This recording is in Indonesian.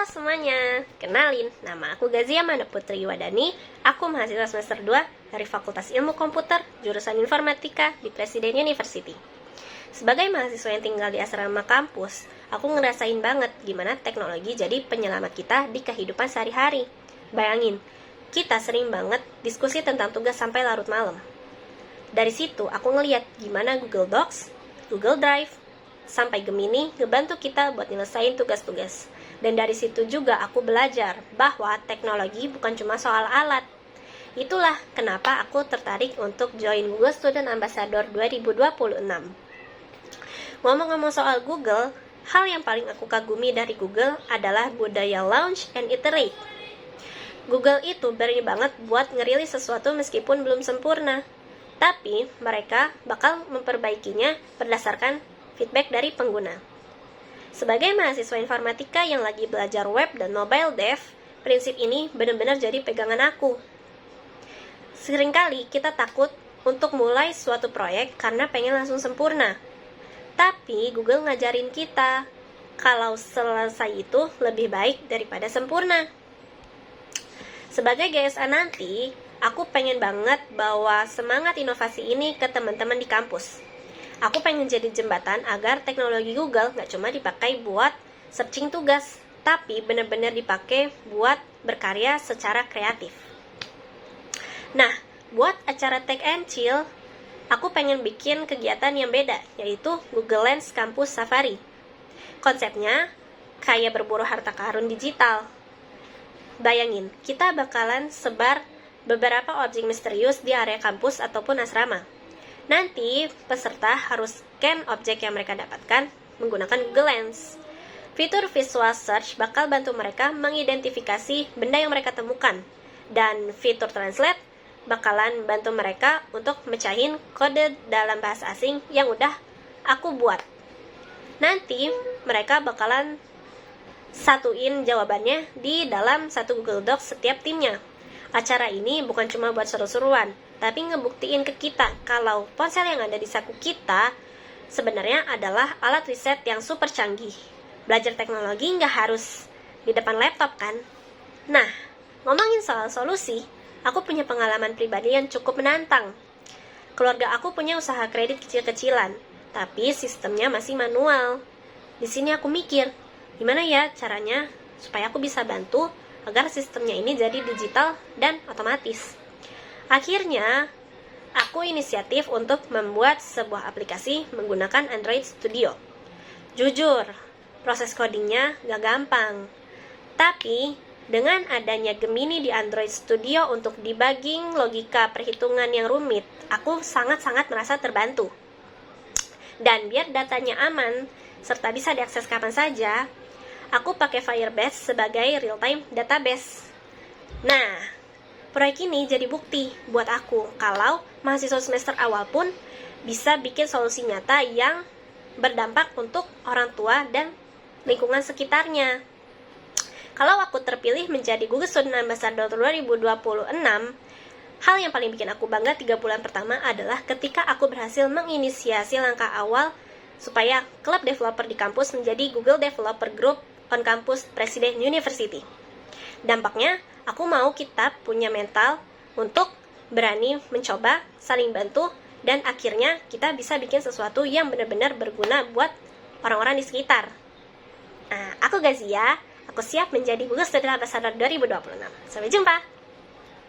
Halo semuanya, kenalin, nama aku Gazia Manda Putri Wadani. Aku mahasiswa semester 2 dari Fakultas Ilmu Komputer, jurusan Informatika di Presiden University. Sebagai mahasiswa yang tinggal di asrama kampus, aku ngerasain banget gimana teknologi jadi penyelamat kita di kehidupan sehari-hari. Bayangin, kita sering banget diskusi tentang tugas sampai larut malam. Dari situ, aku ngeliat gimana Google Docs, Google Drive, sampai Gemini ngebantu kita buat nyelesain tugas-tugas. Dan dari situ juga aku belajar bahwa teknologi bukan cuma soal alat. Itulah kenapa aku tertarik untuk join Google Student Ambassador 2026. Ngomong-ngomong soal Google, hal yang paling aku kagumi dari Google adalah budaya launch and iterate. Google itu berani banget buat ngerilis sesuatu meskipun belum sempurna. Tapi mereka bakal memperbaikinya berdasarkan feedback dari pengguna. Sebagai mahasiswa informatika yang lagi belajar web dan mobile dev, prinsip ini benar-benar jadi pegangan aku. Seringkali kita takut untuk mulai suatu proyek karena pengen langsung sempurna. Tapi Google ngajarin kita, kalau selesai itu lebih baik daripada sempurna. Sebagai GSA nanti, aku pengen banget bawa semangat inovasi ini ke teman-teman di kampus. Aku pengen jadi jembatan agar teknologi Google gak cuma dipakai buat searching tugas, tapi benar-benar dipakai buat berkarya secara kreatif. Nah, buat acara Tech and Chill, aku pengen bikin kegiatan yang beda, yaitu Google Lens Campus Safari. Konsepnya kayak berburu harta karun digital. Bayangin, kita bakalan sebar beberapa objek misterius di area kampus ataupun asrama. Nanti, peserta harus scan objek yang mereka dapatkan menggunakan Google Lens. Fitur visual search bakal bantu mereka mengidentifikasi benda yang mereka temukan. Dan fitur translate bakalan bantu mereka untuk mecahin kode dalam bahasa asing yang udah aku buat. Nanti, mereka bakalan satuin jawabannya di dalam satu Google Docs setiap timnya. Acara ini bukan cuma buat seru-seruan, tapi ngebuktiin ke kita kalau ponsel yang ada di saku kita sebenarnya adalah alat riset yang super canggih. Belajar teknologi nggak harus di depan laptop kan? Nah, ngomongin soal solusi, aku punya pengalaman pribadi yang cukup menantang. Keluarga aku punya usaha kredit kecil-kecilan, tapi sistemnya masih manual. Di sini aku mikir, gimana ya caranya supaya aku bisa bantu agar sistemnya ini jadi digital dan otomatis. Akhirnya, aku inisiatif untuk membuat sebuah aplikasi menggunakan Android Studio. Jujur, proses codingnya gak gampang. Tapi, dengan adanya Gemini di Android Studio untuk debugging logika perhitungan yang rumit, aku sangat-sangat merasa terbantu. Dan biar datanya aman, serta bisa diakses kapan saja, aku pakai Firebase sebagai real-time database. Nah, proyek ini jadi bukti buat aku kalau mahasiswa semester awal pun bisa bikin solusi nyata yang berdampak untuk orang tua dan lingkungan sekitarnya. Kalau aku terpilih menjadi Google Student Ambassador 2026, hal yang paling bikin aku bangga 3 bulan pertama adalah ketika aku berhasil menginisiasi langkah awal supaya klub developer di kampus menjadi Google Developer Group on Campus Presiden University. Dampaknya, aku mau kita punya mental untuk berani mencoba, saling bantu, dan akhirnya kita bisa bikin sesuatu yang benar-benar berguna buat orang-orang di sekitar. Nah, aku Gazia, aku siap menjadi Google Student Ambassador 2026. Sampai jumpa!